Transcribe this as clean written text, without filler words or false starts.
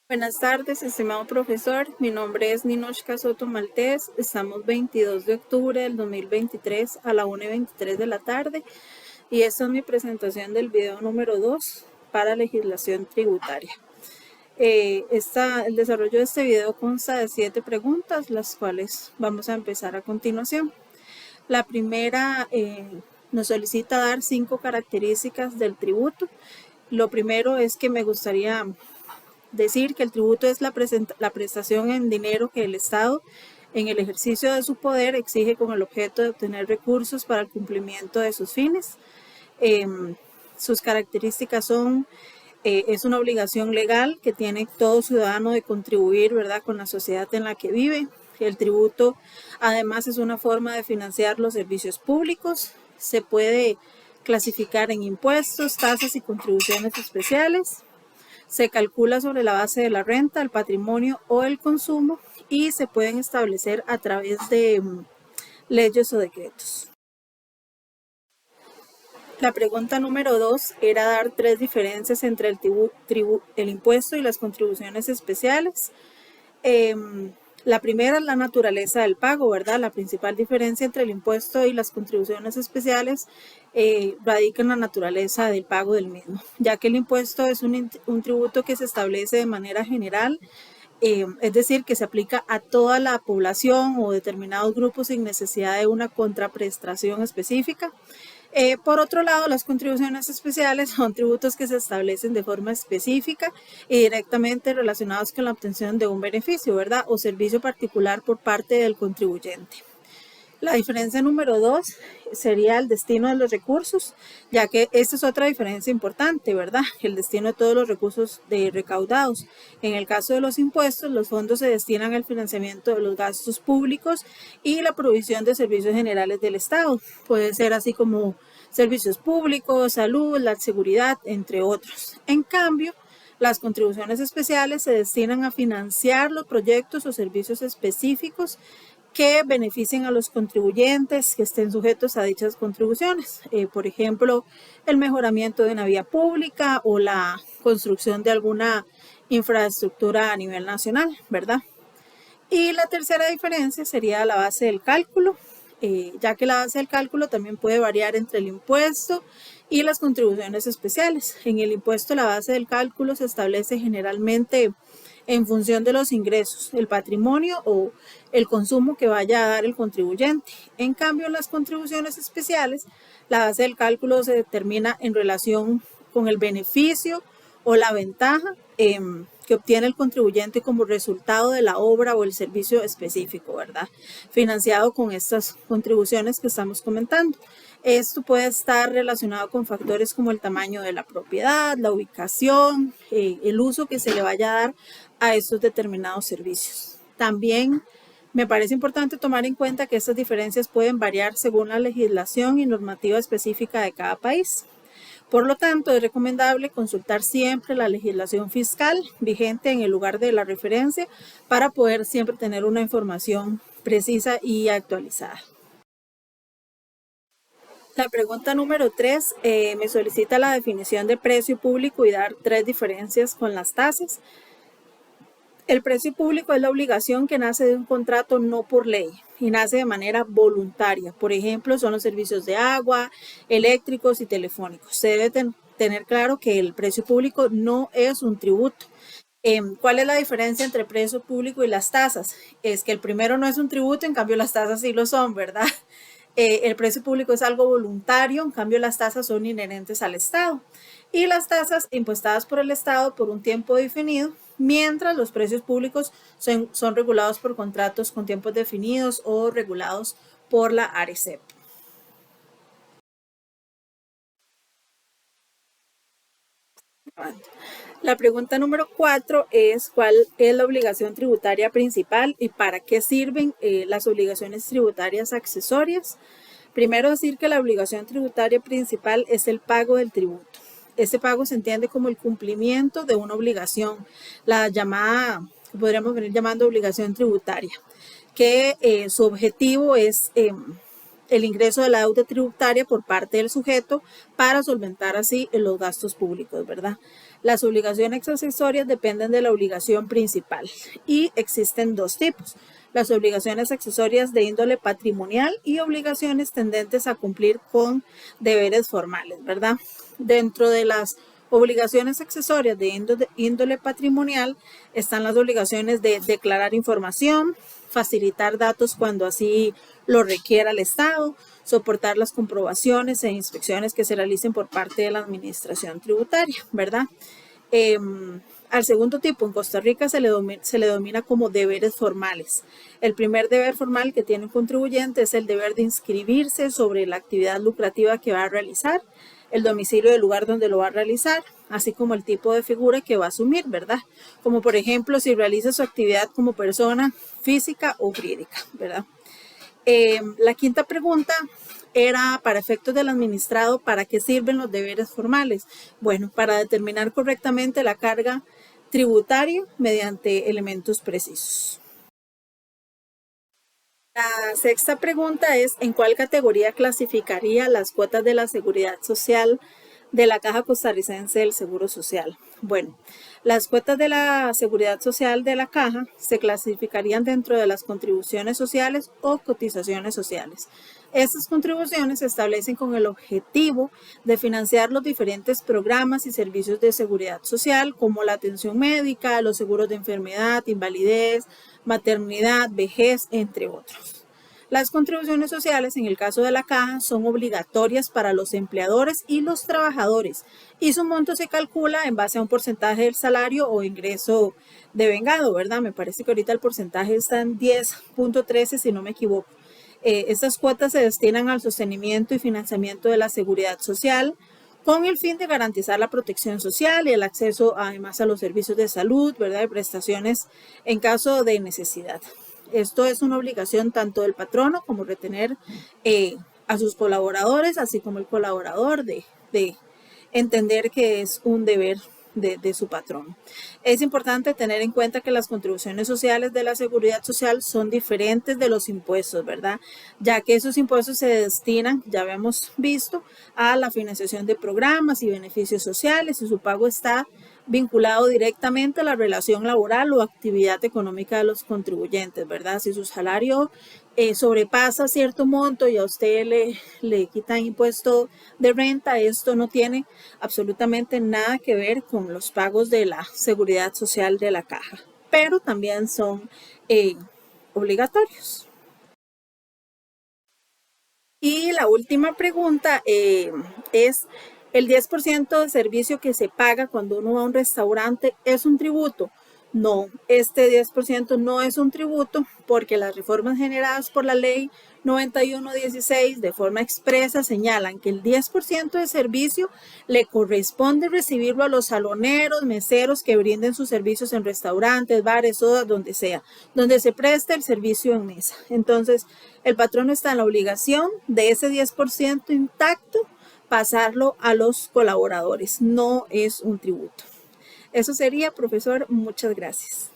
Buenas tardes, estimado profesor. Mi nombre es Ninochka Soto Maltés. Estamos 22 de octubre del 2023 a la 1:23 de la tarde y esta es mi presentación del video número 2 para legislación tributaria. El desarrollo de este video consta de 7 preguntas, las cuales vamos a empezar a continuación. La primera nos solicita dar 5 características del tributo. Lo primero es que me gustaría decir que el tributo es la prestación en dinero que el Estado, en el ejercicio de su poder, exige con el objeto de obtener recursos para el cumplimiento de sus fines. Sus características son, es una obligación legal que tiene todo ciudadano de contribuir, ¿verdad?, con la sociedad en la que vive. El tributo, además, es una forma de financiar los servicios públicos. Se puede clasificar en impuestos, tasas y contribuciones especiales. Se calcula sobre la base de la renta, el patrimonio o el consumo y se pueden establecer a través de leyes o decretos. La pregunta número 2 era dar 3 diferencias entre el impuesto y las contribuciones especiales. La primera es la naturaleza del pago, ¿verdad? La principal diferencia entre el impuesto y las contribuciones especiales radica en la naturaleza del pago del mismo, ya que el impuesto es un tributo que se establece de manera general, es decir, que se aplica a toda la población o determinados grupos sin necesidad de una contraprestación específica. Por otro lado, las contribuciones especiales son tributos que se establecen de forma específica y directamente relacionados con la obtención de un beneficio, ¿verdad?, o servicio particular por parte del contribuyente. La diferencia número 2 sería el destino de los recursos, ya que esta es otra diferencia importante, ¿verdad? El destino de todos los recursos recaudados. En el caso de los impuestos, los fondos se destinan al financiamiento de los gastos públicos y la provisión de servicios generales del Estado. Puede ser así como servicios públicos, salud, la seguridad, entre otros. En cambio, las contribuciones especiales se destinan a financiar los proyectos o servicios específicos que beneficien a los contribuyentes que estén sujetos a dichas contribuciones. Por ejemplo, el mejoramiento de una vía pública o la construcción de alguna infraestructura a nivel nacional, ¿verdad? Y la tercera diferencia sería la base del cálculo, ya que la base del cálculo también puede variar entre el impuesto y las contribuciones especiales. En el impuesto, la base del cálculo se establece generalmente en función de los ingresos, el patrimonio o el consumo que vaya a dar el contribuyente. En cambio, en las contribuciones especiales, la base del cálculo se determina en relación con el beneficio o la ventaja que obtiene el contribuyente como resultado de la obra o el servicio específico, ¿verdad?, financiado con estas contribuciones que estamos comentando. Esto puede estar relacionado con factores como el tamaño de la propiedad, la ubicación, el uso que se le vaya a dar a estos determinados servicios. También me parece importante tomar en cuenta que estas diferencias pueden variar según la legislación y normativa específica de cada país. Por lo tanto, es recomendable consultar siempre la legislación fiscal vigente en el lugar de la referencia para poder siempre tener una información precisa y actualizada. La pregunta número 3 me solicita la definición de precio público y dar 3 diferencias con las tasas. El precio público es la obligación que nace de un contrato no por ley y nace de manera voluntaria. Por ejemplo, son los servicios de agua, eléctricos y telefónicos. Se debe tener claro que el precio público no es un tributo. ¿Cuál es la diferencia entre el precio público y las tasas? Es que el primero no es un tributo, en cambio las tasas sí lo son, ¿verdad? El precio público es algo voluntario, en cambio las tasas son inherentes al Estado. Y las tasas impuestas por el Estado por un tiempo definido, mientras los precios públicos son regulados por contratos con tiempos definidos o regulados por la ARECEP. La pregunta número 4 es ¿cuál es la obligación tributaria principal y para qué sirven las obligaciones tributarias accesorias? Primero, decir que la obligación tributaria principal es el pago del tributo. Este pago se entiende como el cumplimiento de una obligación, la llamada, podríamos venir llamando obligación tributaria, que su objetivo es el ingreso de la deuda tributaria por parte del sujeto para solventar así los gastos públicos, ¿verdad? Las obligaciones accesorias dependen de la obligación principal y existen dos tipos: las obligaciones accesorias de índole patrimonial y obligaciones tendentes a cumplir con deberes formales, ¿verdad? Dentro de las obligaciones accesorias de índole patrimonial están las obligaciones de declarar información, facilitar datos cuando así lo requiera el Estado, soportar las comprobaciones e inspecciones que se realicen por parte de la administración tributaria, ¿verdad? Al segundo tipo, en Costa Rica se le denomina como deberes formales. El primer deber formal que tiene un contribuyente es el deber de inscribirse sobre la actividad lucrativa que va a realizar, el domicilio del lugar donde lo va a realizar, así como el tipo de figura que va a asumir, ¿verdad? Como por ejemplo, si realiza su actividad como persona física o jurídica, ¿verdad? La quinta pregunta era, para efectos del administrado, ¿para qué sirven los deberes formales? Bueno, para determinar correctamente la carga tributaria mediante elementos precisos. La sexta pregunta es, ¿en cuál categoría clasificaría las cuotas de la seguridad social de la Caja Costarricense del Seguro Social? Bueno, las cuotas de la seguridad social de la Caja se clasificarían dentro de las contribuciones sociales o cotizaciones sociales. Estas contribuciones se establecen con el objetivo de financiar los diferentes programas y servicios de seguridad social, como la atención médica, los seguros de enfermedad, invalidez, maternidad, vejez, entre otros. Las contribuciones sociales, en el caso de la Caja, son obligatorias para los empleadores y los trabajadores y su monto se calcula en base a un porcentaje del salario o ingreso devengado, ¿verdad? Me parece que ahorita el porcentaje está en 10.13, si no me equivoco. Estas cuotas se destinan al sostenimiento y financiamiento de la seguridad social con el fin de garantizar la protección social y el acceso además a los servicios de salud, ¿verdad? Y prestaciones en caso de necesidad. Esto es una obligación tanto del patrono como retener a sus colaboradores, así como el colaborador de entender que es un deber de su patrón. Es importante tener en cuenta que las contribuciones sociales de la seguridad social son diferentes de los impuestos, ¿verdad? Ya que esos impuestos se destinan, ya habíamos visto, a la financiación de programas y beneficios sociales y su pago está vinculado directamente a la relación laboral o actividad económica de los contribuyentes, ¿verdad? Si su salario sobrepasa cierto monto y a usted le quitan impuesto de renta, esto no tiene absolutamente nada que ver con los pagos de la seguridad social de la Caja, pero también son obligatorios. Y la última pregunta es, ¿el 10% de servicio que se paga cuando uno va a un restaurante es un tributo? No, este 10% no es un tributo porque las reformas generadas por la ley 9116 de forma expresa señalan que el 10% de servicio le corresponde recibirlo a los saloneros, meseros que brinden sus servicios en restaurantes, bares, sodas, donde sea, donde se preste el servicio en mesa. Entonces, el patrono está en la obligación de ese 10% intacto pasarlo a los colaboradores, no es un tributo. Eso sería, profesor, muchas gracias.